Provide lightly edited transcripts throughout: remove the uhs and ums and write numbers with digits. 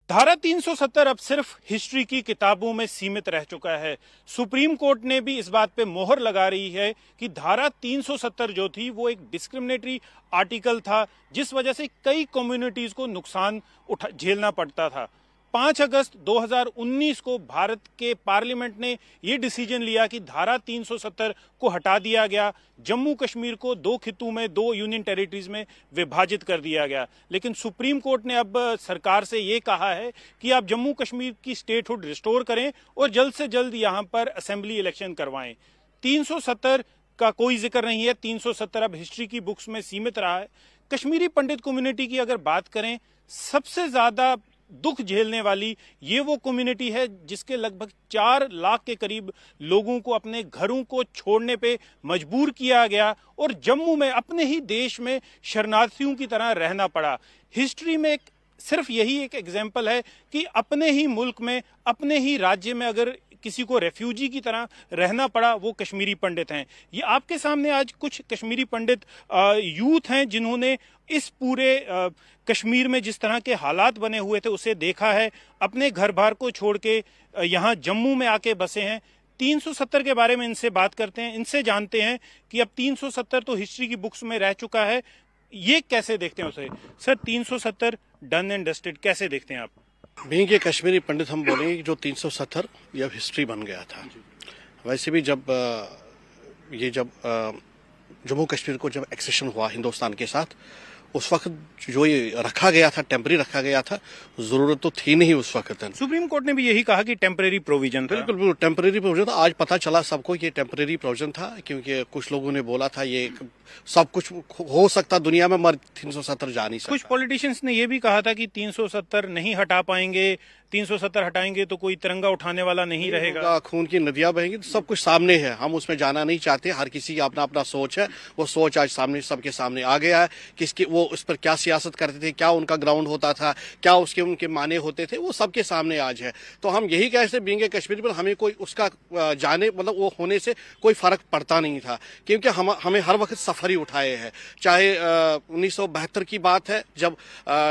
धारा 370 अब सिर्फ हिस्ट्री की किताबों में सीमित रह चुका है। सुप्रीम कोर्ट ने भी इस बात पे मोहर लगा रही है कि धारा 370 जो थी वो एक डिस्क्रिमिनेटरी आर्टिकल था, जिस वजह से कई कम्युनिटीज को नुकसान झेलना पड़ता था। 5 अगस्त 2019 को भारत के पार्लियामेंट ने ये डिसीजन लिया कि धारा 370 को हटा दिया गया। जम्मू कश्मीर को 2 खित्तों में, 2 यूनियन टेरिटरीज में विभाजित कर दिया गया। लेकिन सुप्रीम कोर्ट ने अब सरकार से ये कहा है कि आप जम्मू कश्मीर की स्टेटहुड रिस्टोर करें और जल्द से जल्द यहां पर असेंबली इलेक्शन करवाएं। 370 का कोई जिक्र नहीं है। 370 अब हिस्ट्री की बुक्स में सीमित रहा है। कश्मीरी पंडित कम्युनिटी की अगर बात करें, सबसे ज्यादा दुख झेलने वाली ये वो कम्युनिटी है जिसके लगभग 4 लाख के करीब लोगों को अपने घरों को छोड़ने पे मजबूर किया गया और जम्मू में, अपने ही देश में शरणार्थियों की तरह रहना पड़ा। हिस्ट्री में सिर्फ यही एक एग्जाम्पल है कि अपने ही मुल्क में, अपने ही राज्य में अगर किसी को रेफ्यूजी की तरह रहना पड़ा, वो कश्मीरी पंडित हैं। ये आपके सामने आज कुछ कश्मीरी पंडित यूथ हैं जिन्होंने इस पूरे कश्मीर में जिस तरह के हालात बने हुए थे उसे देखा है, अपने घर बार को छोड़ के यहाँ जम्मू में आके बसे हैं। 370 के बारे में इनसे बात करते हैं, इनसे जानते हैं कि अब 370 तो हिस्ट्री की बुक्स में रह चुका है, ये कैसे देखते हैं उसे। सर, 370 डन एंड डस्टेड कैसे देखते हैं आप? बीइंग के कश्मीरी पंडित हम बोलेंगे कि जो 370 ये अब हिस्ट्री बन गया था। वैसे भी जब जम्मू कश्मीर को जब एक्सेशन हुआ हिंदुस्तान के साथ, उस वक्त जो ये रखा गया था, टेम्पररी रखा गया था, जरूरत तो थी नहीं उस वक्त। सुप्रीम कोर्ट ने भी यही कहा कि टेम्पररी प्रोविजन था। बिल्कुल टेम्पररी प्रोविजन था। आज पता चला सबको ये टेम्पररी प्रोविजन था, क्योंकि कुछ लोगों ने बोला था ये सब कुछ हो सकता दुनिया में, मगर 370 जा नहीं सकता। कुछ पॉलिटिशियंस ने ये भी कहा था कि 370 नहीं हटा पाएंगे, 370 हटाएंगे तो कोई तिरंगा उठाने वाला नहीं रहेगा, खून की नदियां बहेंगी। सब कुछ सामने है, हम उसमें जाना नहीं चाहते। हर किसी का अपना अपना सोच है, वो सोच आज सामने सबके सामने आ गया है। किसकी वो उस पर क्या सियासत करते थे, क्या उनका ग्राउंड होता था, क्या उसके उनके माने होते थे, वो सबके सामने आज है। तो हम यही कहते बीइंग कश्मीर पर हमें कोई उसका जाने मतलब वो होने से कोई फर्क पड़ता नहीं था, क्योंकि हमें हर वक्त सफर ही उठाए हैं। चाहे 1972 की बात है, जब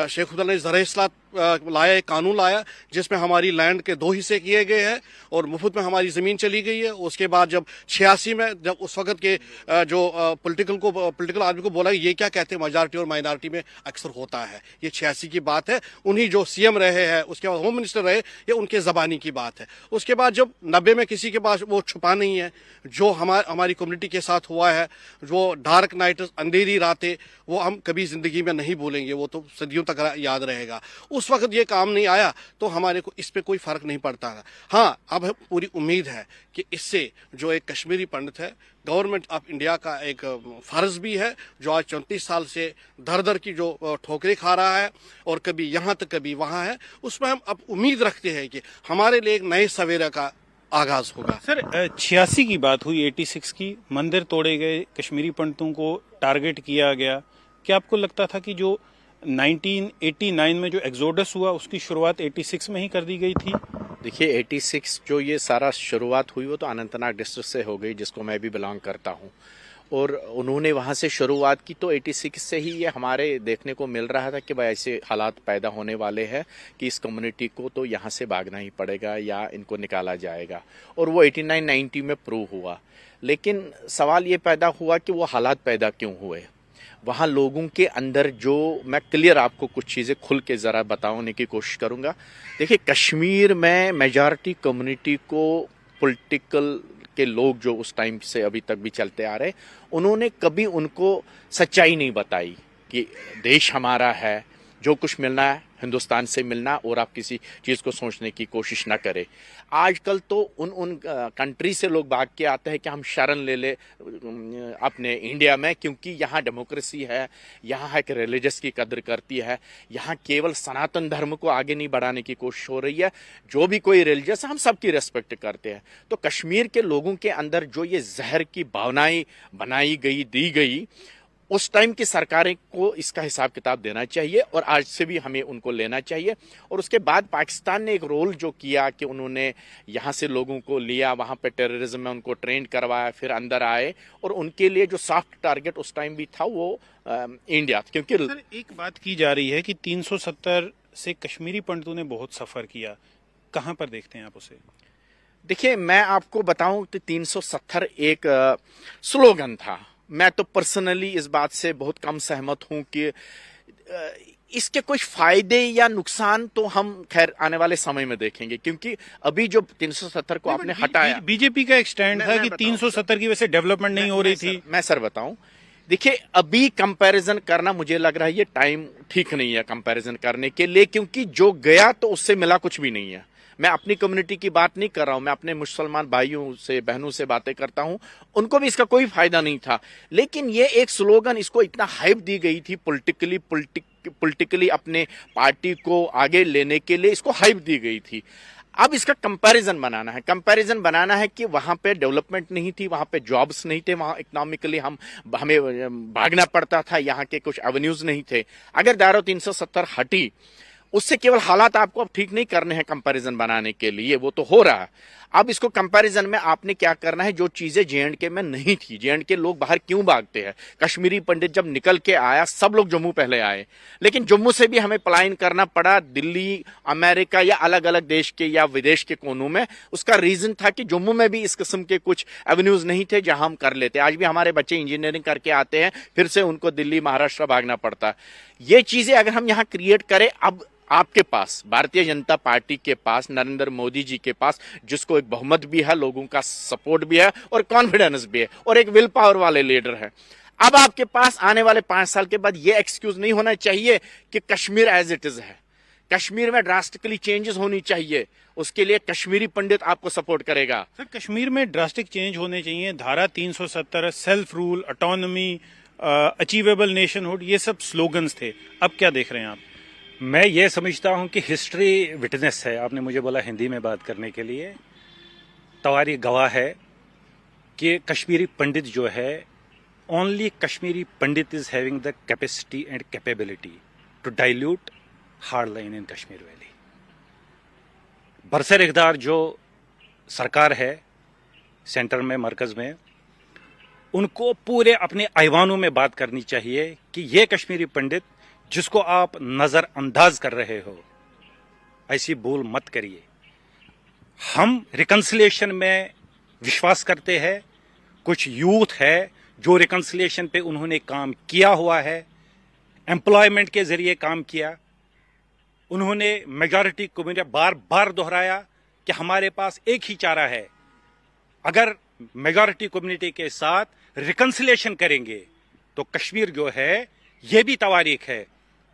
शेख अब्दुल्ला ने ज़र इस्लाह लाया, एक कानून लाया जिसमें हमारी लैंड के 2 हिस्से किए गए हैं और मुफ्त में हमारी जमीन चली गई है। उसके बाद जब 86 में जब उस वक्त के जो पॉलिटिकल आदमी को बोला ये क्या कहते हैं, मेजॉरिटी और माइनॉरिटी में अक्सर होता है, ये 86 की बात है। उन्हीं जो सीएम रहे हैं, उसके बाद होम मिनिस्टर रहे, ये उनके जबानी की बात है। उसके बाद जब 90 में किसी के पास वो छुपा नहीं है, जो हमारी कम्युनिटी के साथ हुआ है, जो डार्क नाइट, अंधेरी रातें, वो हम कभी जिंदगी में नहीं भूलेंगे, वो तो सदियों तक याद रहेगा। उस वक्त ये काम नहीं आया तो हमारे को इस पे कोई फर्क नहीं पड़ता था। हाँ, अब पूरी उम्मीद है कि इससे जो एक कश्मीरी पंडित है, गवर्नमेंट ऑफ इंडिया का एक फर्ज भी है, जो आज 34 साल से दर दर की जो ठोकरें खा रहा है और कभी यहाँ तो कभी वहाँ है, उसमें हम अब उम्मीद रखते हैं कि हमारे लिए एक नए सवेरे का आगाज होगा। सर, 86 की बात हुई, 86 की, मंदिर तोड़े गए, कश्मीरी पंडितों को टारगेट किया गया। क्या आपको लगता था कि जो 1989 में जो एक्सोडस हुआ उसकी शुरुआत 86 में ही कर दी गई थी? देखिए, 86 जो ये सारा शुरुआत हुई वो तो अनंतनाग डिस्ट्रिक्ट से हो गई, जिसको मैं भी बिलोंग करता हूँ, और उन्होंने वहाँ से शुरुआत की। तो 86 से ही ये हमारे देखने को मिल रहा था कि भाई ऐसे हालात पैदा होने वाले हैं कि इस कम्युनिटी को तो यहाँ से भागना ही पड़ेगा या इनको निकाला जाएगा, और वो 89-90 में प्रूव हुआ। लेकिन सवाल ये पैदा हुआ कि वो हालात पैदा क्यों हुए वहाँ लोगों के अंदर। जो मैं क्लियर आपको कुछ चीज़ें खुल के ज़रा बताने की कोशिश करूँगा। देखिए, कश्मीर में मेजॉरिटी कम्युनिटी को पॉलिटिकल के लोग जो उस टाइम से अभी तक भी चलते आ रहे, उन्होंने कभी उनको सच्चाई नहीं बताई कि देश हमारा है, जो कुछ मिलना है हिंदुस्तान से मिलना, और आप किसी चीज़ को सोचने की कोशिश ना करें। आजकल तो उन कंट्री से लोग भाग के आते हैं कि हम शरण ले ले अपने इंडिया में, क्योंकि यहाँ डेमोक्रेसी है, यहाँ एक रिलीजियस की कदर करती है, यहाँ केवल सनातन धर्म को आगे नहीं बढ़ाने की कोशिश हो रही है। जो भी कोई रिलीजियस, हम सबकी रेस्पेक्ट करते हैं। तो कश्मीर के लोगों के अंदर जो ये जहर की भावनाएं बनाई गई, दी गई, उस टाइम की सरकारें को इसका हिसाब किताब देना चाहिए और आज से भी हमें उनको लेना चाहिए। और उसके बाद पाकिस्तान ने एक रोल जो किया कि उन्होंने यहाँ से लोगों को लिया, वहाँ पे टेररिज्म में उनको ट्रेन करवाया, फिर अंदर आए, और उनके लिए जो सॉफ्ट टारगेट उस टाइम भी था वो इंडिया था। क्योंकि सर, एक बात की जा रही है कि 370 से कश्मीरी पंडितों ने बहुत सफर किया, कहां पर देखते हैं आप उसे? देखिए, मैं आपको बताऊं तो 370 एक स्लोगन था। मैं तो पर्सनली इस बात से बहुत कम सहमत हूं कि इसके कुछ फायदे या नुकसान तो हम खैर आने वाले समय में देखेंगे, क्योंकि अभी जो 370 को आपने हटाया, बीजेपी का एक स्टैंड था कि 370 की वजह से डेवलपमेंट नहीं हो रही थी। मैं सर बताऊं, देखिए अभी कंपैरिजन करना मुझे लग रहा है ये टाइम ठीक नहीं है कंपैरिजन करने के लिए, क्योंकि जो गया तो उससे मिला कुछ भी नहीं है। मैं अपनी कम्युनिटी की बात नहीं कर रहा हूं, मैं अपने मुसलमान भाइयों से बहनों से बातें करता हूं, उनको भी इसका कोई फायदा नहीं था। लेकिन ये एक स्लोगन, इसको इतना हाइप दी गई थी पॉलिटिकली अपने पार्टी को आगे लेने के लिए इसको हाइप दी गई थी। अब इसका कंपैरिजन बनाना है कि वहां पे डेवलपमेंट नहीं थी, वहां पे जॉब्स नहीं थे, वहां इकोनॉमिकली हमें भागना पड़ता था, यहाँ के कुछ एवेन्यूज नहीं थे। अगर धारा 370 हटी, उससे केवल हालात आपको अब ठीक नहीं करने हैं कंपैरिजन बनाने के लिए, वो तो हो रहा है। अब इसको कंपैरिजन में आपने क्या करना है, जो चीजें जेएंडके में नहीं थी, जेएंडके लोग बाहर क्यों भागते हैं? कश्मीरी पंडित जब निकल के आया, सब लोग जम्मू पहले आए, लेकिन जम्मू से भी हमें पलायन करना पड़ा दिल्ली, अमेरिका या अलग अलग देश के या विदेश के कोनों में। उसका रीजन था कि जम्मू में भी इस किस्म के कुछ एवेन्यूज नहीं थे जहां हम कर लेते। आज भी हमारे बच्चे इंजीनियरिंग करके आते हैं, फिर से उनको दिल्ली, महाराष्ट्र भागना पड़ता है। ये चीजें अगर हम यहाँ क्रिएट करें, अब आपके पास भारतीय जनता पार्टी के पास, नरेंद्र मोदी जी के पास, जिसको एक बहुमत भी है, लोगों का सपोर्ट भी है और कॉन्फिडेंस भी है और एक विल पावर वाले लीडर है। अब आपके पास आने वाले 5 साल के बाद ये एक्सक्यूज नहीं होना चाहिए कि कश्मीर एज इट इज है। कश्मीर में ड्रास्टिकली चेंजेस होनी चाहिए, उसके लिए कश्मीरी पंडित आपको सपोर्ट करेगा। सर, कश्मीर में ड्रास्टिक चेंज होने चाहिए। धारा 370, self rule, autonomy, achievable nationhood, ये सब स्लोगन्स थे। अब क्या देख रहे हैं आप? मैं ये समझता हूं कि हिस्ट्री विटनेस है। आपने मुझे बोला हिंदी में बात करने के लिए, तवारी गवाह है कि कश्मीरी पंडित जो है, only Kashmiri pandit is having the capacity and capability to dilute hard line in Kashmir valley. बरसर इक़्तिदार जो सरकार है सेंटर में, मरकज में, उनको पूरे अपने ऐवानों में बात करनी चाहिए कि ये कश्मीरी पंडित जिसको आप नजरअंदाज कर रहे हो, ऐसी भूल मत करिए। हम रिकंसिलिएशन में विश्वास करते हैं। कुछ यूथ है जो रिकंसिलिएशन पे उन्होंने काम किया हुआ है, एम्प्लॉयमेंट के जरिए काम किया। उन्होंने मेजॉरिटी कम्युनिटी बार बार दोहराया कि हमारे पास एक ही चारा है, अगर मेजॉरिटी कम्युनिटी के साथ रिकंसिलिएशन करेंगे तो कश्मीर जो है ये भी तवारीख है।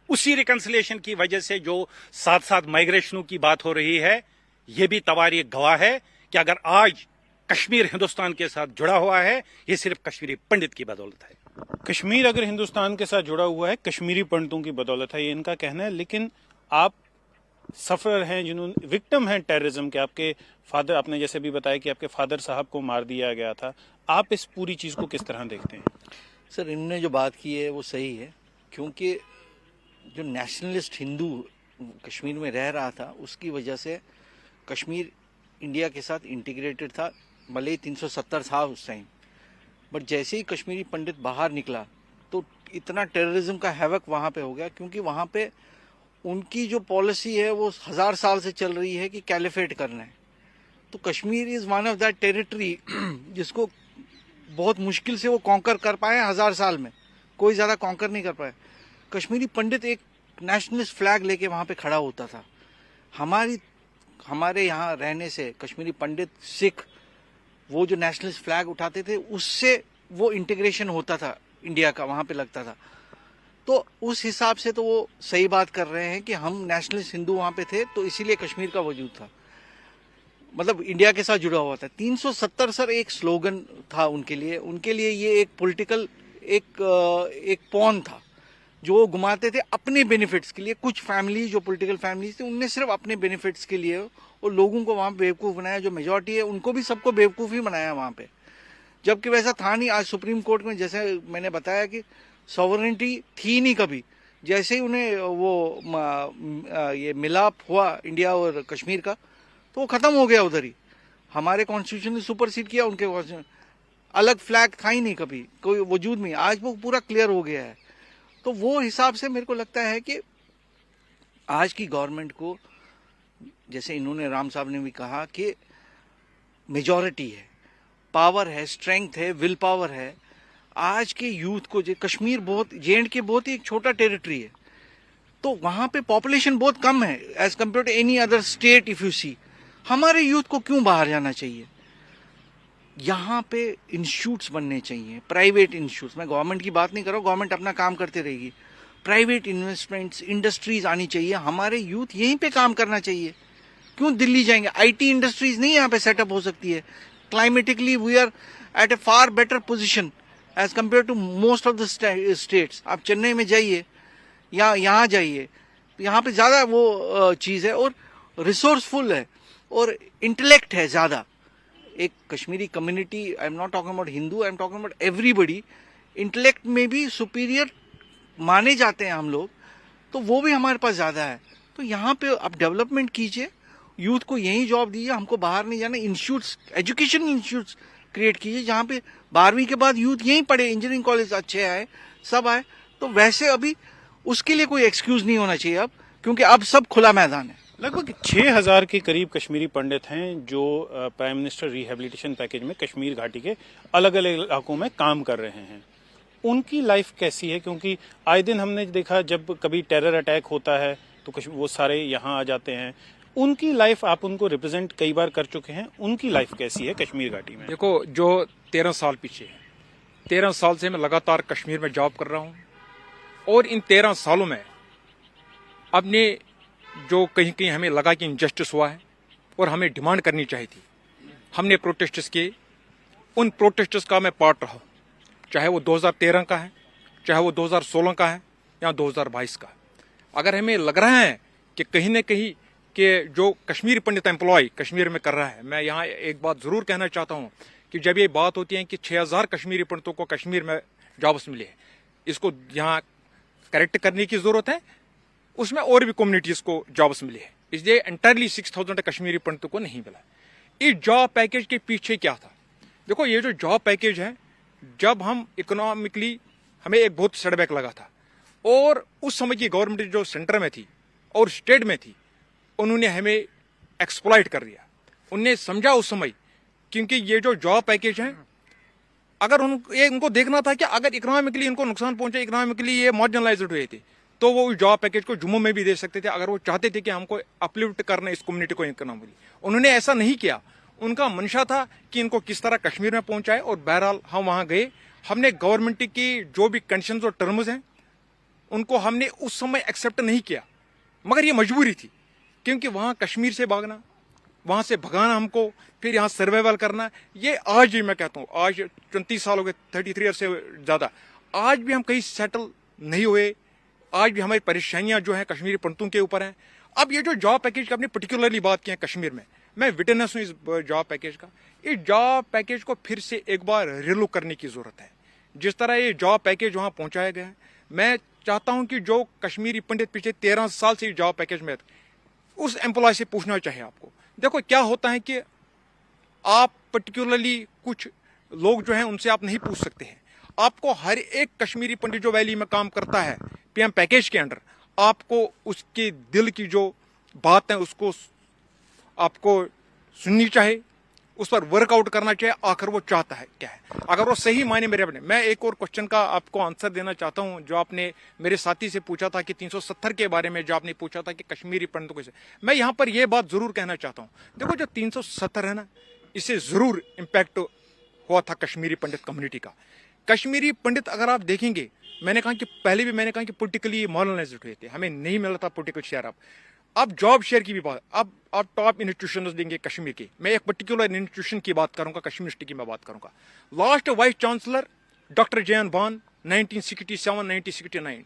उसी रिकंसिलिएशन की वजह से जो साथ साथ माइग्रेशनों की बात हो रही है, ये भी तवारीख गवाह है कि अगर आज कश्मीर हिंदुस्तान के साथ जुड़ा हुआ है, ये सिर्फ कश्मीरी पंडित की बदौलत है। कश्मीर अगर हिंदुस्तान के साथ जुड़ा हुआ है, कश्मीरी पंडितों की बदौलत है, ये इनका कहना है। लेकिन आप सफर हैं, जिन्होंने विक्टिम हैं टेररिज्म के। आपके फादर, आपने जैसे भी बताया कि आपके फादर साहब को मार दिया गया था। आप इस पूरी चीज को किस तरह देखते हैं? सर, इन्होंने जो बात की है वो सही है, क्योंकि जो नेशनलिस्ट हिंदू कश्मीर में रह रहा था, उसकी वजह से कश्मीर इंडिया के साथ इंटीग्रेटेड था। भले ही 370 था उस टाइम, बट जैसे ही कश्मीरी पंडित बाहर निकला तो इतना टेररिज्म का हैवक वहाँ पे हो गया, क्योंकि वहाँ पे उनकी जो पॉलिसी है वो 1000 साल से चल रही है कि कैलिफेट करना है। तो Kashmir is one of that territory जिसको बहुत मुश्किल से वो कॉन्कर कर पाए 1000 साल में, कोई ज़्यादा कॉन्कर नहीं कर पाए। कश्मीरी पंडित एक नेशनलिस्ट फ्लैग लेके वहाँ पे खड़ा होता था। हमारे यहाँ रहने से कश्मीरी पंडित, सिख, वो जो नेशनलिस्ट फ्लैग उठाते थे, उससे वो इंटीग्रेशन होता था इंडिया का, वहाँ पे लगता था। तो उस हिसाब से तो वो सही बात कर रहे हैं कि हम नेशनलिस्ट हिंदू वहाँ पे थे, तो इसीलिए कश्मीर का वजूद था, मतलब इंडिया के साथ जुड़ा हुआ था। 370 सर एक स्लोगन था उनके लिए ये एक पॉलिटिकल एक पॉन था जो वो घुमाते थे अपने बेनिफिट्स के लिए। कुछ फैमिली जो पॉलिटिकल फैमिलीज थी, उनने सिर्फ अपने बेनिफिट्स के लिए और लोगों को वहाँ बेवकूफ़ बनाया। जो मेजॉरिटी है उनको भी सबको बेवकूफ़ ही बनाया वहाँ पे, जबकि वैसा था नहीं। आज सुप्रीम कोर्ट में जैसे मैंने बताया कि सॉवरेनिटी थी नहीं कभी, जैसे ही उन्हें वो ये मिलाप हुआ इंडिया और कश्मीर का, तो वो ख़त्म हो गया उधर ही। हमारे कॉन्स्टिट्यूशन ने सुपरसीड किया उनके कॉन्स्टिट्यूशन। अलग फ्लैग था ही नहीं कभी, कोई वजूद नहीं। आज वो पूरा क्लियर हो गया है। तो वो हिसाब से मेरे को लगता है कि आज की गवर्नमेंट को, जैसे इन्होंने राम साहब ने भी कहा कि मेजॉरिटी है, पावर है, स्ट्रेंथ है, विल पावर है। आज के यूथ को, जो कश्मीर बहुत, J&K बहुत ही एक छोटा टेरिटरी है, तो वहां पे पॉपुलेशन बहुत कम है as compare to any other state if you see. हमारे यूथ को क्यों बाहर जाना चाहिए? यहाँ पे इंस्टीट्यूट्स बनने चाहिए, प्राइवेट इंस्टीट्यूट्स। मैं गवर्नमेंट की बात नहीं कर रहा हूँ, गवर्नमेंट अपना काम करते रहेगी। प्राइवेट इन्वेस्टमेंट्स, इंडस्ट्रीज आनी चाहिए, हमारे यूथ यहीं पे काम करना चाहिए। क्यों दिल्ली जाएंगे? आईटी इंडस्ट्रीज नहीं यहाँ पे सेटअप हो सकती है? Climatically we are at a far better position as compare to most of the states. आप चेन्नई में जाइए या यहाँ जाइए, तो यहाँ पे ज्यादा वो चीज है, और रिसोर्सफुल है, और इंटेलेक्ट है ज्यादा। एक Kashmiri community, I am not talking about Hindu, I am talking about everybody, intellect में भी सुपीरियर माने जाते हैं हम लोग, तो वो भी हमारे पास ज्यादा है। तो यहाँ पे आप डेवलपमेंट कीजिए, यूथ को यही जॉब दीजिए, हमको बाहर नहीं जाना। इंस्टीट्यूट्स, एजुकेशन इंस्टीट्यूट्स क्रिएट कीजिए जहाँ पे 12वीं के बाद यूथ यहीं पढ़े, इंजीनियरिंग कॉलेज अच्छे आए, सब आए। तो वैसे अभी उसके लिए कोई एक्सक्यूज नहीं होना चाहिए अब, क्योंकि अब सब खुला मैदान है। लगभग 6000 के करीब कश्मीरी पंडित हैं जो प्राइम मिनिस्टर रिहेबिलिटेशन पैकेज में कश्मीर घाटी के अलग अलग इलाकों में काम कर रहे हैं। उनकी लाइफ कैसी है? क्योंकि आए दिन हमने देखा जब कभी टेरर अटैक होता है तो वो सारे यहाँ आ जाते हैं। उनकी लाइफ, आप उनको रिप्रेजेंट कई बार कर चुके हैं, उनकी लाइफ कैसी है कश्मीर घाटी में? देखो, जो 13 साल पीछे है, 13 साल से मैं लगातार कश्मीर में जॉब कर रहा हूँ, और इन 13 सालों में अपने जो कहीं कहीं हमें लगा कि इनजस्टिस हुआ है और हमें डिमांड करनी चाहिए थी, हमने प्रोटेस्ट्स किए। उन प्रोटेस्ट्स का मैं पार्ट रहा, चाहे वो 2013 का है, चाहे वो 2016 का है, या 2022 का। अगर हमें लग रहा है कि कहीं न कहीं कि जो कश्मीरी पंडित एम्प्लॉय कश्मीर में कर रहा है, मैं यहाँ एक बात जरूर कहना चाहता हूँ कि जब ये बात होती है कि 6000 कश्मीरी पंडितों को कश्मीर में जॉब्स मिले हैं, इसको यहाँ करेक्ट करने की जरूरत है। उसमें और भी कम्युनिटीज को जॉब्स मिले हैं, इसलिए एंटायरली 6000 कश्मीरी पंडितों को नहीं मिला। इस जॉब पैकेज के पीछे क्या था? देखो, ये जो जॉब पैकेज है, जब हम इकोनॉमिकली हमें एक बहुत सेटबैक लगा था, और उस समय की गवर्नमेंट जो सेंटर में थी और स्टेट में थी, उन्होंने हमें एक्सप्लॉइट कर दिया। उन्हें समझा उस समय, क्योंकि ये जो जॉब पैकेज है, अगर उनको देखना था कि अगर इकोनॉमिकली इनको नुकसान पहुंचा, इकोनॉमिकली ये मार्जिनलाइज्ड हुए थे, तो वो उस जॉब पैकेज को जम्मू में भी दे सकते थे, अगर वो चाहते थे कि हमको अपलिफ्ट करना इस कम्युनिटी को इकोनॉमिकली। उन्होंने ऐसा नहीं किया। उनका मंशा था कि इनको किस तरह कश्मीर में पहुंचाए, और बहरहाल हम वहां गए। हमने गवर्नमेंट की जो भी कंडीशंस और टर्म्स हैं, उनको हमने उस समय एक्सेप्ट नहीं किया, मगर ये मजबूरी थी, क्योंकि वहां कश्मीर से भागना, वहां से भगाना हमको, फिर यहाँ सर्वाइवल करना, ये आज भी मैं कहता हूँ, आज 34 साल हो गए, 33 ईयर से ज्यादा, आज भी हम कहीं सेटल नहीं हुए। आज भी हमारी परेशानियां जो हैं कश्मीरी पंडितों के ऊपर हैं। अब ये जो जॉब पैकेज की आपने पर्टिकुलरली बात की है कश्मीर में, मैं विटनेस हूँ इस जॉब पैकेज का। इस जॉब पैकेज को फिर से एक बार रिलुक करने की जरूरत है। जिस तरह ये जॉब पैकेज वहां पहुंचाया गया है, मैं चाहता हूं कि जो कश्मीरी पंडित पिछले 13 साल से जॉब पैकेज में, उस एम्प्लॉय से पूछना चाहिए आपको। देखो, क्या होता है कि आप पर्टिकुलरली कुछ लोग जो हैं उनसे आप नहीं पूछ सकते हैं। आपको हर एक कश्मीरी पंडित जो वैली में काम करता है पीएम पैकेज के अंडर, आपको उसके दिल की जो बात है उसको आपको सुननी चाहिए, उस पर वर्कआउट करना चाहिए, आखिर वो चाहता है क्या है। अगर वो सही मायने मेरे अपने, मैं एक और क्वेश्चन का आपको आंसर देना चाहता हूं, जो आपने मेरे साथी से पूछा था कि 370 के बारे में, जो आपने पूछा था कि कश्मीरी पंडितों को, मैं यहां पर यह बात जरूर कहना चाहता हूं। देखो, जो 370 है ना, इससे जरूर इंपैक्ट हुआ था कश्मीरी पंडित कम्युनिटी का। कश्मीरी पंडित अगर आप देखेंगे, मैंने कहा कि पहले भी मैंने कहा कि पोलिटिकली मार्जिनलाइज्ड हुए थे, हमें नहीं मिला था पोलिटिकल शेयर। अब जॉब शेयर की भी बात, अब आप टॉप इंस्टीट्यूशन देंगे कश्मीर के, मैं एक पर्टिकुलर इंस्टीट्यूशन की बात करूंगा, कश्मीर यूनिवर्सिटी की मैं बात करूंगा। लास्ट वाइस चांसलर डॉक्टर जयन बान 1967-1969,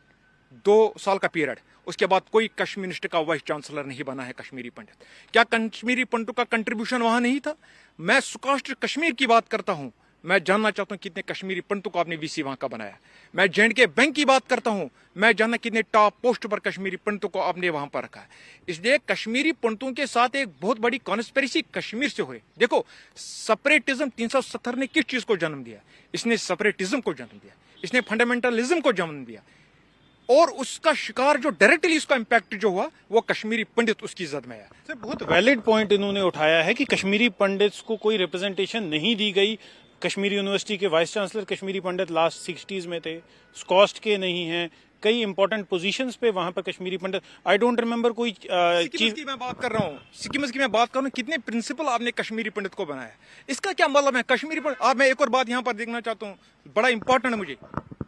2 साल का पीरियड, उसके बाद कोई कश्मीर यूनिवर्सिटी का वाइस चांसलर नहीं बना है कश्मीरी पंडित। क्या कश्मीरी पंडितों का कंट्रीब्यूशन वहां नहीं था? मैं सुकास्ट कश्मीर की बात करता हूं, मैं जानना चाहता हूं कितने कश्मीरी पंडितों को आपने वीसी वहां का बनाया। मैं J&K बैंक की बात करता हूं, मैं जानना कितने टॉप पोस्ट पर कश्मीरी पंडितों को आपने वहां पर रखा है। इसलिए कश्मीरी पंडितों के साथ एक बहुत बड़ी कॉन्स्पिरेसी कश्मीर से हुई। देखो, सेपरेटिज्म 370 ने किस चीज को जन्म दिया? इसने सेपरेटिज्म को जन्म दिया, इसने फंडामेंटलिज्म को जन्म दिया। और उसका शिकार जो डायरेक्टली उसका इम्पैक्ट जो हुआ वो कश्मीरी पंडित उसकी जद में है। सर बहुत वैलिड पॉइंट इन्होंने उठाया है कि कश्मीरी पंडित्स को कोई रिप्रेजेंटेशन नहीं दी गई। कश्मीरी यूनिवर्सिटी के वाइस चांसलर कश्मीरी पंडित लास्ट 60s में थे, स्कॉस्ट के नहीं हैं, कई इंपॉर्टेंट पोजीशंस पे वहां पर कश्मीरी पंडित, आई डोंट रिमेंबर कोई सिक्किम की मैं बात कर रहा हूँ, सिक्किम की मैं बात कर रहा हूँ, कितने प्रिंसिपल आपने कश्मीरी पंडित को बनाया, इसका क्या मतलब है कश्मीरी पंडित। आप मैं एक और बात यहाँ पर देखना चाहता हूँ, बड़ा इंपॉर्टेंट है मुझे।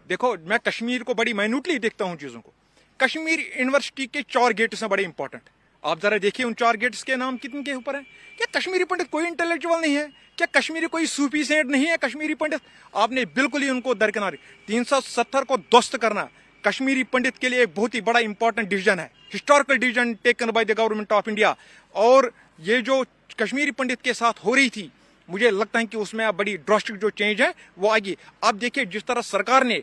देखो मैं कश्मीर को बड़ी माइन्यूटली देखता हूँ चीजों को। कश्मीर यूनिवर्सिटी के 4 गेट्स हैं बड़े इंपॉर्टेंट। आप जरा देखिए उन 4 गेट्स के नाम कितने के ऊपर है। क्या कश्मीरी पंडित कोई इंटेलेक्चुअल नहीं है? क्या कश्मीरी कोई सूफी सेंट नहीं है? कश्मीरी पंडित आपने बिल्कुल ही उनको दरकिनार। 370 को ध्वस्त करना कश्मीरी पंडित के लिए एक बहुत ही बड़ा इंपॉर्टेंट डिसीजन है, historical decision taken by the government of India. और ये जो कश्मीरी पंडित के साथ हो रही थी, मुझे लगता है कि उसमें अब बड़ी ड्रास्टिक जो चेंज है वो आएगी। अब देखिए जिस तरह सरकार ने,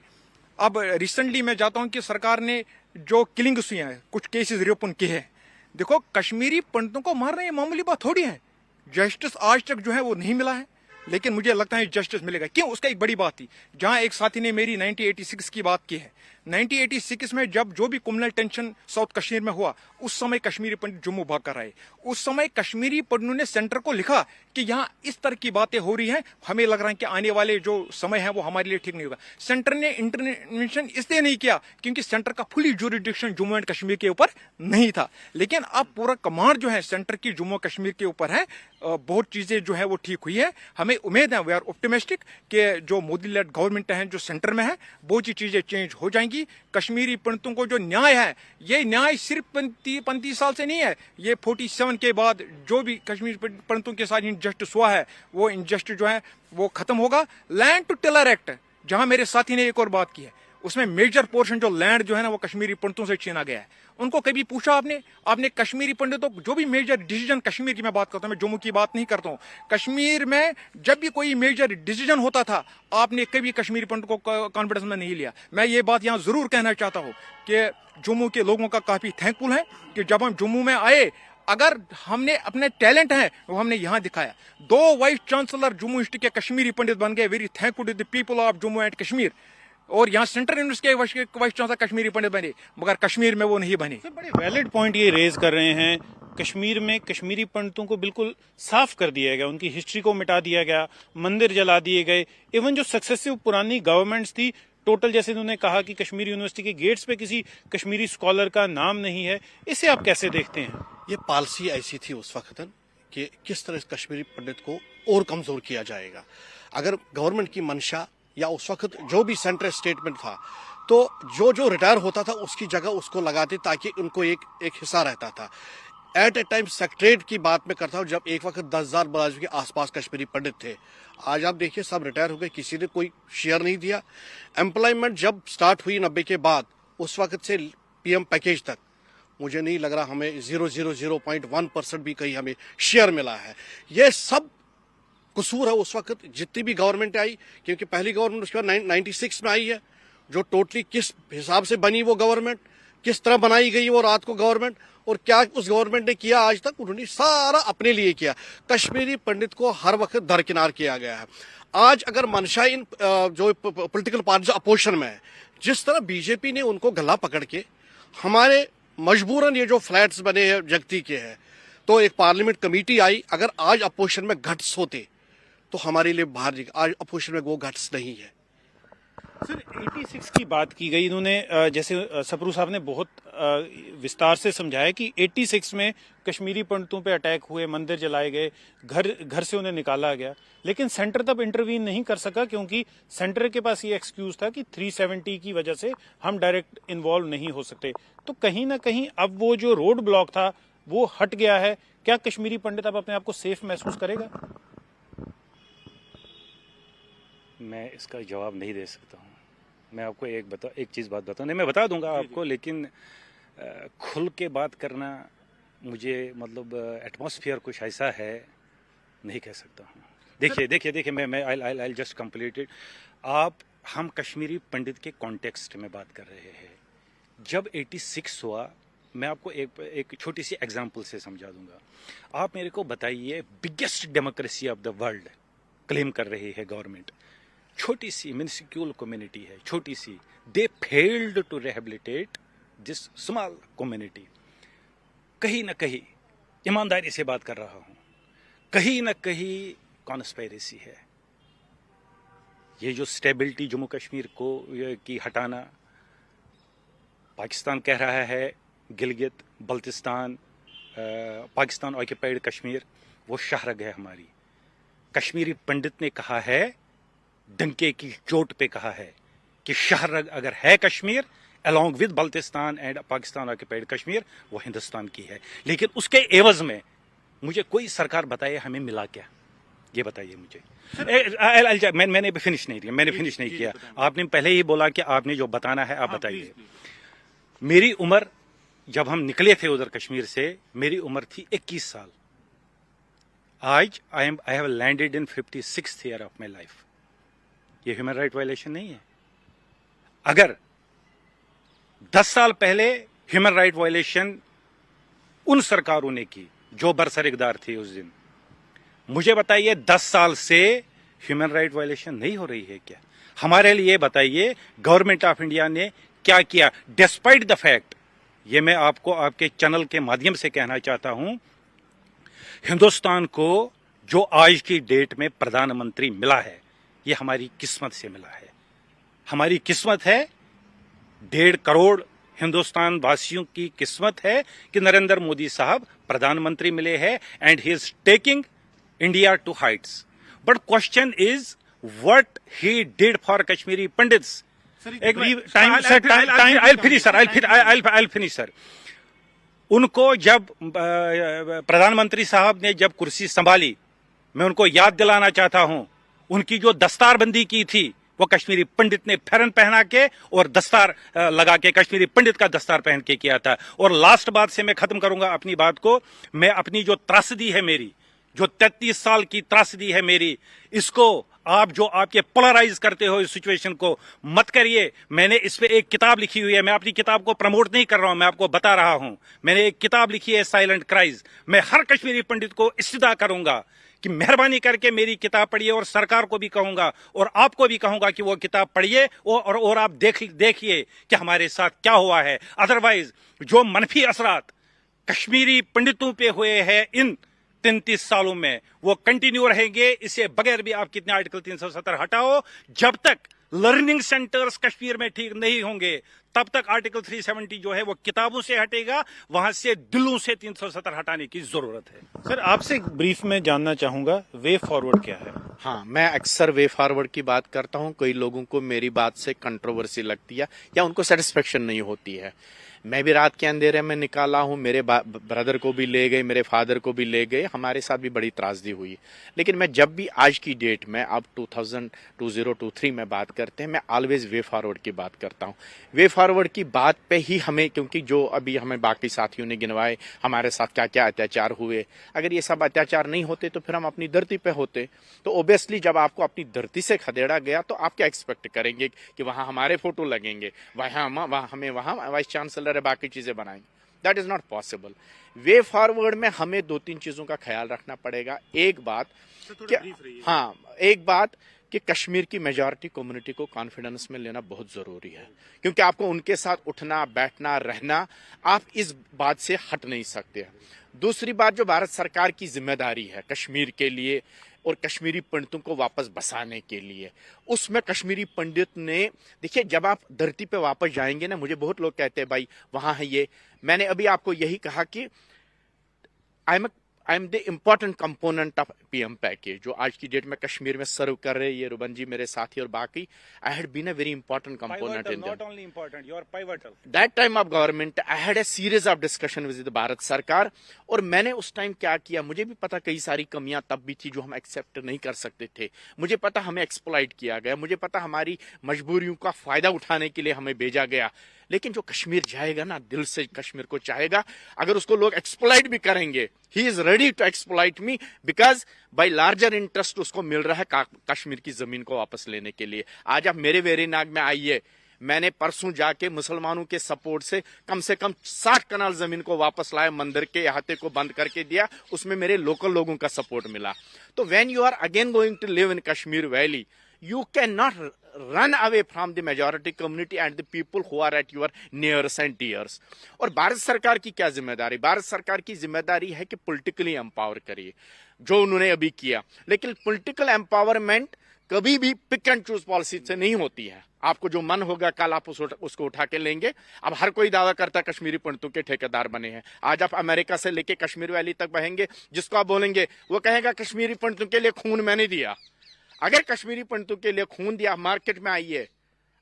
अब रिसेंटली मैं जाता हूं कि सरकार ने जो किलिंग्स हुई हैं, कुछ केसेस रिओपन किए हैं। देखो कश्मीरी पंडितों को मारना ये मामूली बात थोड़ी है। जस्टिस आज तक जो है वो नहीं मिला है, लेकिन मुझे लगता है जस्टिस मिलेगा। क्यों? उसका एक बड़ी बात थी, जहां एक साथी ने मेरी 1986 की बात की है। 1986 में जब जो भी कम्युनल टेंशन साउथ कश्मीर में हुआ, उस समय कश्मीरी पंडित जम्मू भाग कर आए। उस समय कश्मीरी पंडितों ने सेंटर को लिखा कि यहाँ इस तरह की बातें हो रही हैं, हमें लग रहा है कि आने वाले जो समय है वो हमारे लिए ठीक नहीं होगा। सेंटर ने इंटरवेंशन इसलिए नहीं किया क्योंकि सेंटर का fully jurisdiction Jammu and Kashmir के ऊपर नहीं था। लेकिन अब पूरा कमांड जो है सेंटर की जम्मू कश्मीर के ऊपर है। बहुत चीजें जो है वो ठीक हुई है। हमें उम्मीद है, वी आर ऑप्टिमिस्टिक कि जो मोदी लेड गवर्नमेंट है जो सेंटर में है, बहुत सी चीजें चेंज हो जाएंगी। कश्मीरी पंडितों को जो न्याय है, ये न्याय सिर्फ 35 साल से नहीं है, ये 47 के बाद जो भी कश्मीर पंडितों के साथ इनजस्टिस हुआ है, वो इनजस्टिस जो है वो खत्म होगा। लैंड टू टिलर एक्ट, जहां मेरे साथी ने एक और बात की है, उसमें मेजर पोर्शन जो लैंड जो है ना वो कश्मीरी पंडितों से छीना गया है। उनको कभी पूछा आपने कश्मीरी पंडितों जो भी मेजर डिसीजन, कश्मीर की मैं बात करता हूं, मैं जम्मू की बात नहीं करता हूं, कश्मीर में जब भी कोई मेजर डिसीजन होता था, आपने कभी कश्मीरी पंडितों को कॉन्फिडेंस में नहीं लिया। मैं ये बात यहां जरूर कहना चाहता हूं कि जम्मू के लोगों का काफी थैंकफुल है कि जब हम जम्मू में आए, अगर हमने अपने टैलेंट है वो हमने यहां दिखाया। 2 वाइस चांसलर जम्मू यूनिवर्सिटी के कश्मीरी पंडित बन गए। Very thankful to the people of Jammu and Kashmir. और यहाँ सेंट्रल यूनिवर्सिटी के वाइस चांसलर कश्मीरी पंडित बने, मगर कश्मीर में वो नहीं बने। बड़े वैलिड पॉइंट ये रेज कर रहे हैं। कश्मीर में कश्मीरी पंडितों को बिल्कुल साफ कर दिया गया, उनकी हिस्ट्री को मिटा दिया गया, मंदिर जला दिए गए। इवन जो सक्सेसिव पुरानी गवर्नमेंट्स थी, टोटल जैसे उन्होंने कहा कि कश्मीर यूनिवर्सिटी के गेट्स पे किसी कश्मीरी स्कॉलर का नाम नहीं है, इसे आप कैसे देखते हैं? ये पॉलिसी ऐसी थी उस वक्त कि किस तरह कश्मीरी पंडित को और कमजोर किया जाएगा। अगर गवर्नमेंट की मंशा या उस वक्त जो भी सेंट्रल स्टेटमेंट था, तो जो रिटायर होता था उसकी जगह उसको लगाते ताकि उनको एक हिस्सा रहता था। एट ए टाइम सेक्रेटरीट की बात मैं करता हूँ, जब एक वक्त 10,000 मुलाजिम के आसपास कश्मीरी पंडित थे। आज आप देखिए सब रिटायर हो गए, किसी ने कोई शेयर नहीं दिया। एम्प्लॉयमेंट जब स्टार्ट हुई 90 के बाद, उस वक्त से PM पैकेज तक मुझे नहीं लग रहा हमें 0.1% भी कहीं हमें शेयर मिला है। ये सब कसूर है उस वक्त जितनी भी गवर्नमेंट आई, क्योंकि पहली गवर्नमेंट उसके बाद 96 में आई है, जो टोटली किस हिसाब से बनी वो गवर्नमेंट, किस तरह बनाई गई वो रात को गवर्नमेंट, और क्या उस गवर्नमेंट ने किया आज तक, उन्होंने सारा अपने लिए किया। कश्मीरी पंडित को हर वक्त दरकिनार किया गया है। आज अगर मंशा इन जो पॉलिटिकल पार्टी अपोजिशन में है, जिस तरह बीजेपी ने उनको गला पकड़ के हमारे मजबूरन ये जो फ्लैट्स बने हैं जगती के हैं, तो एक पार्लियामेंट कमेटी आई। अगर आज अपोजिशन में घट्स होते तो हमारे लिए बाहर निकल, आज अपोजिशन में वो घट्स नहीं है। सर 86 की बात की गई, इन्होंने जैसे सप्रू साहब ने बहुत विस्तार से समझाया कि 86 में कश्मीरी पंडितों पे अटैक हुए, मंदिर जलाए गए, घर से उन्हें निकाला गया, लेकिन सेंटर तब इंटरवीन नहीं कर सका क्योंकि सेंटर के पास ये एक्सक्यूज था कि 370 की वजह से हम डायरेक्ट इन्वॉल्व नहीं हो सकते। तो कहीं ना कहीं अब वो जो रोड ब्लॉक था वो हट गया है। क्या कश्मीरी पंडित अब अपने आप को सेफ महसूस करेगा? मैं इसका जवाब नहीं दे सकता हूँ। मैं आपको एक चीज़ बात बताऊँ, नहीं मैं बता दूंगा आपको, लेकिन खुल के बात करना मुझे मतलब एटमॉस्फेयर कुछ ऐसा है, नहीं कह सकता हूँ। देखिए मैं आई जस्ट कंप्लीट इट। हम कश्मीरी पंडित के कॉन्टेक्स्ट में बात कर रहे हैं। जब 86 हुआ, मैं आपको एक छोटी सी एग्जांपल से समझा दूंगा। आप मेरे को बताइए, biggest democracy of the world claim कर रही है गवर्नमेंट, छोटी सी मिनिस्क्यूल कम्युनिटी है, छोटी सी. They failed to rehabilitate this small community. कहीं ना कहीं ईमानदारी से बात कर रहा हूं, कहीं ना कहीं कॉन्स्पिरेसी है. ये जो स्टेबिलिटी जम्मू कश्मीर को की हटाना, पाकिस्तान कह रहा है गिलगित बल्तिस्तान पाकिस्तान ऑक्यूपाइड कश्मीर वो शहरग है हमारी. कश्मीरी पंडित ने कहा है, डंके की चोट पे कहा है कि शहरग अगर है Kashmir along with Baltistan and Pakistan occupied Kashmir, वो हिंदुस्तान की है. लेकिन उसके एवज में मुझे कोई सरकार बताए हमें मिला क्या, ये बताइए मुझे. मैंने फिनिश नहीं किया. आपने पहले ही बोला कि आपने जो बताना है आप बताइए. मेरी उम्र जब हम निकले थे उधर कश्मीर से, मेरी उम्र थी 21 साल. आज I have landed in 56th year of my life. ये ह्यूमन राइट वायलेशन नहीं है? अगर 10 साल पहले ह्यूमन राइट वायलेशन उन सरकारों ने की जो बरसर-इक़्तिदार थी उस दिन, मुझे बताइए 10 साल से ह्यूमन राइट वायलेशन नहीं हो रही है क्या? हमारे लिए बताइए गवर्नमेंट ऑफ इंडिया ने क्या किया डिस्पाइट द फैक्ट. ये मैं आपको आपके चैनल के माध्यम से कहना चाहता हूं, हिंदुस्तान को जो आज की डेट में प्रधानमंत्री मिला है, ये हमारी किस्मत से मिला है. हमारी किस्मत है, 1.5 करोड़ हिंदुस्तान वासियों की किस्मत है कि नरेंद्र मोदी साहब प्रधानमंत्री मिले हैं and he is taking India to heights. But question is what he did for Kashmiri Pandits. I'll finish sir. उनको जब प्रधानमंत्री साहब ने जब कुर्सी संभाली, मैं उनको याद दिलाना चाहता हूं, उनकी जो दस्तारबंदी की थी वो कश्मीरी पंडित ने फेरन पहना के और दस्तार लगा के, कश्मीरी पंडित का दस्तार पहन के किया था. और लास्ट बात से मैं खत्म करूंगा अपनी बात को. मैं अपनी जो त्रासदी है मेरी, जो 33 साल की त्रासदी है मेरी, इसको आप जो आपके पोलराइज करते हो इस सिचुएशन को मत करिए. मैंने इस पे एक किताब लिखी हुई है. मैं अपनी किताब को प्रमोट नहीं कर रहा हूं, मैं आपको बता रहा हूं. मैंने एक किताब लिखी है साइलेंट क्राइज. मैं हर कश्मीरी पंडित को इस्तिदा करूंगा कि मेहरबानी करके मेरी किताब पढ़िए, और सरकार को भी कहूंगा और आपको भी कहूंगा कि वो किताब पढ़िए और आप देखिए कि हमारे साथ क्या हुआ है. अदरवाइज जो मनफी असरात कश्मीरी पंडितों पे हुए हैं इन 33 सालों में, वो कंटिन्यू रहेंगे. इससे बगैर भी आप कितने आर्टिकल 370 हटाओ, जब तक लर्निंग सेंटर्स कश्मीर में ठीक नहीं होंगे तब तक आर्टिकल 370 जो है वो किताबों से हटेगा, वहां से दिलों से 370 हटाने की जरूरत है. सर आपसे एक ब्रीफ में जानना चाहूंगा, वे फॉरवर्ड क्या है? हाँ, मैं अक्सर वे फॉरवर्ड की बात करता हूँ. कई लोगों को मेरी बात से कंट्रोवर्सी लगती है या उनको सेटिस्फेक्शन नहीं होती है. मैं भी रात के अंधेरे में निकाला हूँ. मेरे ब्रदर को भी ले गए, मेरे फादर को भी ले गए, हमारे साथ भी बड़ी त्रासदी हुई. लेकिन मैं जब भी आज की डेट में, अब 2023 में बात करते हैं, मैं ऑलवेज वे फॉरवर्ड की बात करता हूँ. वे फॉरवर्ड की बात पे ही हमें, क्योंकि जो अभी हमें बाकी साथियों ने गिनवाए हमारे साथ क्या क्या अत्याचार हुए, अगर ये सब अत्याचार नहीं होते तो फिर हम अपनी धरती पे होते. तो ओबियसली जब आपको अपनी धरती से खदेड़ा गया तो आप क्या एक्सपेक्ट करेंगे कि वहां हमारे फोटो लगेंगे, हमें वहां वाइस चांसलर बाकी चीजें बनाएंगे. That is not possible. Way forward में हमें 2-3 चीजों का ख्याल रखना पड़ेगा. एक बात कि कश्मीर की मेजॉरिटी कम्युनिटी को कॉन्फिडेंस में लेना बहुत जरूरी है, क्योंकि आपको उनके साथ उठना बैठना रहना, आप इस बात से हट नहीं सकते. दूसरी बात, जो भारत सरकार की जिम्मेदारी है कश्मीर के लिए और कश्मीरी पंडितों को वापस बसाने के लिए, उसमें कश्मीरी पंडित ने, देखिए जब आप धरती पे वापस जाएंगे ना, मुझे बहुत लोग कहते हैं भाई वहां है ये, मैंने अभी आपको यही कहा कि I am the important component of PM package, जो आज की डेट में कश्मीर में सर्व कर रहे हैं ये रुबन जी, मेरे साथी और बाकी. I had been a very important component in Not only important, you are pivotal. That time of government. I had a series of discussion with Bharat Sarkar. और मैंने उस टाइम क्या किया, मुझे भी पता कई सारी कमियां तब भी थी जो हम एक्सेप्ट नहीं कर सकते थे. मुझे पता हमें एक्सप्लॉइट किया गया, मुझे पता हमारी मजबूरियों का फायदा उठाने के लिए हमें भेजा गया. लेकिन जो कश्मीर जाएगा ना, दिल से कश्मीर को चाहेगा. अगर उसको लोग एक्सप्लॉइट भी करेंगे, he is ready to exploit me, because by larger interest उसको मिल रहा है कश्मीर की जमीन को वापस लेने के लिए. आज आप मेरे वेरीनाग में आइए, मैंने परसों जाके मुसलमानों के सपोर्ट से कम 60 कनाल जमीन को वापस लाया, मंदिर के अहाते को बंद करके दिया. उसमें मेरे लोकल लोगों का सपोर्ट मिला. तो when you are again going to live in Kashmir valley, you cannot run away from the majority community and the people who are at your nears and dears. और भारत सरकार की क्या जिम्मेदारी? भारत सरकार की जिम्मेदारी है कि पॉलिटिकली एम्पावर करिए, जो उन्होंने अभी किया। लेकिन पॉलिटिकल एम्पावरमेंट कभी भी पिक एंड चूज पॉलिसी से नहीं होती है। आपको जो मन होगा कल आप उसको उठा के लेंगे। अब हर कोई दावा करता है कश्मीरी पंडितों के ठेकेदार बने हैं। आज आप अमेरिका से लेके कश्मीर वैली तक बहेंगे, जिसको आप बोलेंगे वो कहेगा कश्मीरी पंडितों के लिए खून मैंने दिया। अगर कश्मीरी पंडितों के लिए खून दिया, मार्केट में आइए,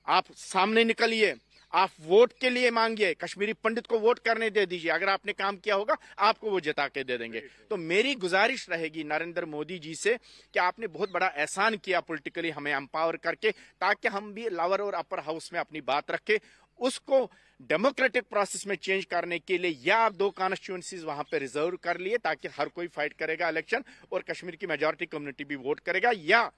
आप सामने निकलिए, आप वोट के लिए मांगिए, कश्मीरी पंडित को वोट करने दे दीजिए। अगर आपने काम किया होगा आपको वो जिता के दे देंगे। तो मेरी गुजारिश रहेगी नरेंद्र मोदी जी से कि आपने बहुत बड़ा एहसान किया पॉलिटिकली हमें एम्पावर करके, ताकि हम भी लोअर और अपर हाउस में अपनी बात रखें। उसको डेमोक्रेटिक प्रोसेस में चेंज करने के लिए या आप 2 कॉन्स्टिट्यूएंसीज वहां पे रिजर्व कर लिए ताकि हर कोई फाइट करेगा इलेक्शन और कश्मीर की मेजॉरिटी कम्युनिटी भी वोट करेगा, या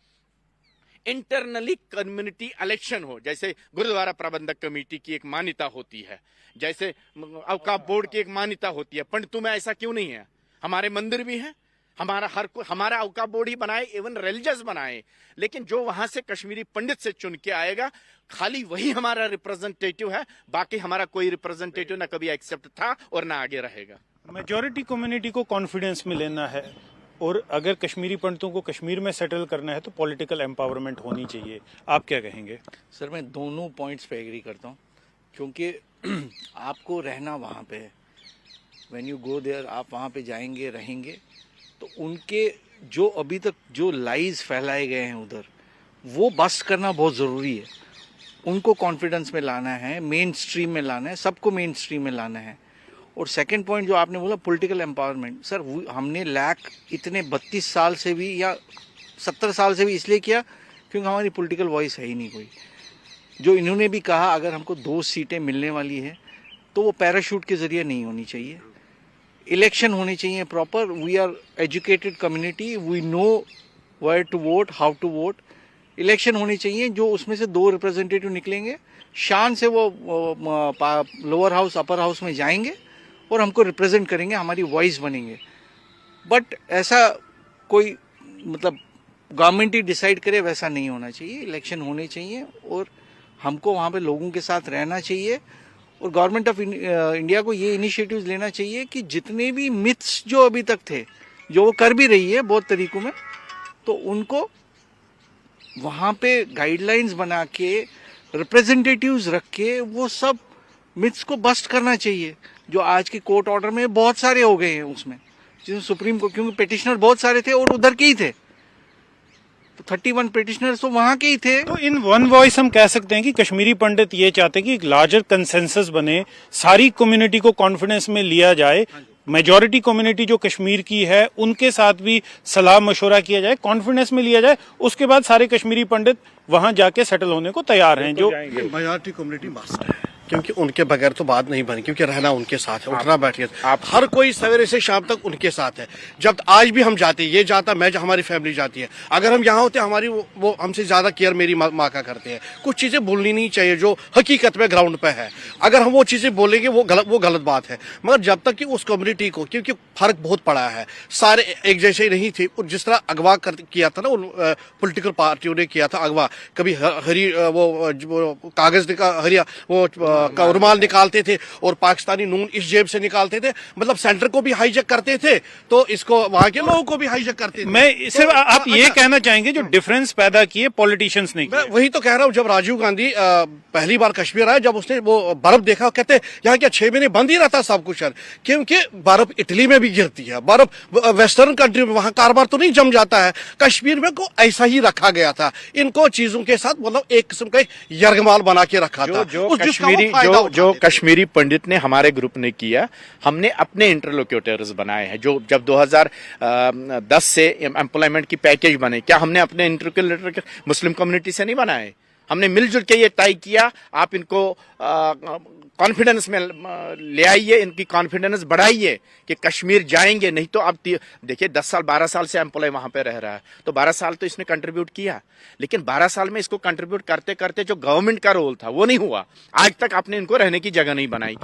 इंटरनली कम्युनिटी इलेक्शन हो। जैसे गुरुद्वारा प्रबंधक कमेटी की एक मान्यता होती है, जैसे अवकाफ बोर्ड की एक मान्यता होती है। पंडितों में ऐसा क्यों नहीं है? हमारे मंदिर भी हैं, हमारा अवकाफ बोर्ड ही बनाए, इवन रिलीजियस बनाए, लेकिन जो वहां से कश्मीरी पंडित से चुन के आएगा खाली वही हमारा रिप्रेजेंटेटिव है। बाकी हमारा कोई रिप्रेजेंटेटिव ना कभी एक्सेप्ट था और ना आगे रहेगा। मेजॉरिटी कम्युनिटी को कॉन्फिडेंस में लेना है और अगर कश्मीरी पंडितों को कश्मीर में सेटल करना है तो पॉलिटिकल एम्पावरमेंट होनी चाहिए। आप क्या कहेंगे? सर मैं दोनों पॉइंट्स पे एग्री करता हूँ, क्योंकि आपको रहना वहाँ पे है। व्हेन यू गो देयर, आप वहाँ पे जाएंगे, रहेंगे, तो उनके जो अभी तक जो लाइज फैलाए गए हैं उधर, वो बस्ट करना बहुत ज़रूरी है। उनको कॉन्फिडेंस में लाना है, मेन स्ट्रीम में लाना है, सबको मेन स्ट्रीम में लाना है। और सेकंड पॉइंट जो आपने बोला पॉलिटिकल एम्पावरमेंट, सर हमने लैक इतने 32 साल से भी या 70 साल से भी इसलिए किया क्योंकि हमारी पॉलिटिकल वॉइस है ही नहीं कोई। जो इन्होंने भी कहा अगर हमको 2 सीटें मिलने वाली है तो वो पैराशूट के जरिए नहीं होनी चाहिए, इलेक्शन होने चाहिए proper. We are educated community, we know where to vote, how to vote. Election होने चाहिए, जो उसमें से 2 रिप्रेजेंटेटिव निकलेंगे, शान से वो लोअर हाउस अपर हाउस में जाएंगे और हमको रिप्रेजेंट करेंगे, हमारी वॉइस बनेंगे। बट ऐसा कोई मतलब गवर्नमेंट ही डिसाइड करे वैसा नहीं होना चाहिए। इलेक्शन होने चाहिए और हमको वहाँ पे लोगों के साथ रहना चाहिए। और गवर्नमेंट ऑफ इंडिया को ये इनिशिएटिव्स लेना चाहिए कि जितने भी मिथ्स जो अभी तक थे, जो वो कर भी रही है बहुत तरीकों में, तो उनको वहाँ पे गाइडलाइंस बना के, रिप्रेजेंटेटिव्स रख के, वो सब मिथ्स को बस्ट करना चाहिए। जो आज के कोर्ट ऑर्डर में बहुत सारे हो गए हैं उसमें, जिसमें सुप्रीम कोर्ट, क्योंकि पिटिशनर बहुत सारे थे और उधर के ही थे, तो 31 पिटिशनर्स तो वहां के ही थे। तो इन वन वॉइस हम कह सकते हैं कि कश्मीरी पंडित ये चाहते हैं कि एक लार्जर कंसेंसस बने, सारी कम्युनिटी को कॉन्फिडेंस में लिया जाए, मेजॉरिटी कम्युनिटी जो कश्मीर की है उनके साथ भी सलाह मशवरा किया जाए, कॉन्फिडेंस में लिया जाए, उसके बाद सारे कश्मीरी पंडित वहां जाके सेटल होने को तैयार हैं। जो मेजॉरिटी कम्युनिटी मस्ट है, क्योंकि उनके बगैर तो बात नहीं बनी, क्योंकि रहना उनके साथ है, उठना बैठना आप हर कोई सवेरे से शाम तक उनके साथ है। जब आज भी हम जाते हैं, ये जाता, मैं, हमारी फैमिली जाती है, अगर हम यहाँ होते हमारी वो हमसे ज्यादा केयर मेरी माँ का करते हैं। कुछ चीजें भूलनी नहीं चाहिए जो हकीकत में ग्राउंड पे है। अगर हम वो चीजें बोलेंगे वो गलत बात है। मगर जब तक कि उस कम्युनिटी को, क्योंकि फर्क बहुत पड़ा है, सारे एक जैसे नहीं थे। जिस तरह अगवा किया था ना उन पोलिटिकल पार्टियों ने किया था अगवा, कभी वो कागज वो रुमाल निकालते थे और पाकिस्तानी नून इस जेब से निकालते थे, मतलब सेंटर को भी हाईजैक करते थे तो इसको वहां के लोगों को भी हाईजैक करते थे। मैं सिर्फ आप ये कहना चाहेंगे जो डिफरेंस पैदा किए पॉलिटिशियंस ने किया? मैं वही तो कह रहा हूँ, जब राजीव गांधी पहली बार कश्मीर आया, जब उसने वो बर्फ देखा, कहते यहाँ क्या 6 महीने बंद ही रहता सब कुछ, क्योंकि बर्फ इटली में भी गिरती है, बर्फ वेस्टर्न कंट्री में, वहां कारोबार तो नहीं जम जाता है। कश्मीर में को ऐसा ही रखा गया था, इनको चीजों के साथ मतलब एक किस्म का यरगमाल बना के रखा था। जो कश्मीरी पंडित ने हमारे ग्रुप ने किया, हमने अपने इंटरलोक्यूटर्स बनाए हैं। जो जब 2010 से एम्प्लॉयमेंट की पैकेज बने, क्या हमने अपने इंटरलोक्यूटर मुस्लिम कम्युनिटी से नहीं बनाए? हमने मिलजुल के ये तय किया, आप इनको कॉन्फिडेंस में ले आइए, इनकी कॉन्फिडेंस बढ़ाइए कि कश्मीर जाएंगे। नहीं तो अब देखिए 10 साल 12 साल से एम्प्लॉय वहां पे रह रहा है, तो 12 साल तो इसने कंट्रीब्यूट किया, लेकिन 12 साल में इसको कंट्रीब्यूट करते करते जो गवर्नमेंट का रोल था वो नहीं हुआ। आज तक आपने इनको रहने की जगह नहीं बनाई।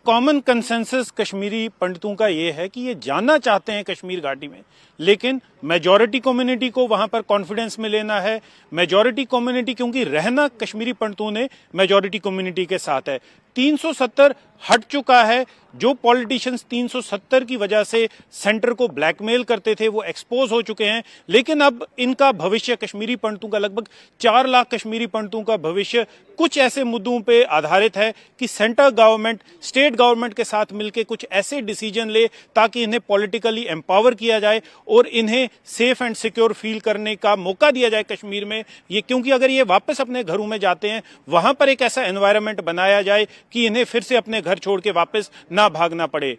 कॉमन कंसेंसस कश्मीरी पंडितों का ये है कि ये जाना चाहते हैं कश्मीर घाटी में, लेकिन मेजॉरिटी कम्युनिटी को वहां पर कॉन्फिडेंस में लेना है। मेजॉरिटी कम्युनिटी, क्योंकि रहना कश्मीरी पंडितों ने मेजॉरिटी कम्युनिटी के साथ है। 370 हट चुका है। जो पॉलिटिशियंस 370 की वजह से सेंटर को ब्लैकमेल करते थे वो एक्सपोज हो चुके हैं, लेकिन अब इनका भविष्य, कश्मीरी पंडितों का लगभग 4 लाख कश्मीरी पंडितों का भविष्य कुछ ऐसे मुद्दों पे आधारित है कि सेंट्रल गवर्नमेंट स्टेट गवर्नमेंट के साथ मिलकर कुछ ऐसे डिसीजन ले ताकि इन्हें पॉलिटिकली एम्पावर किया जाए और इन्हें सेफ एंड सिक्योर फील करने का मौका दिया जाए कश्मीर में। ये क्योंकि अगर ये वापस अपने घरों में जाते हैं, वहां पर एक ऐसा एनवायरनमेंट बनाया जाए कि इन्हें फिर से अपने घर छोड़ के वापस ना भागना पड़े।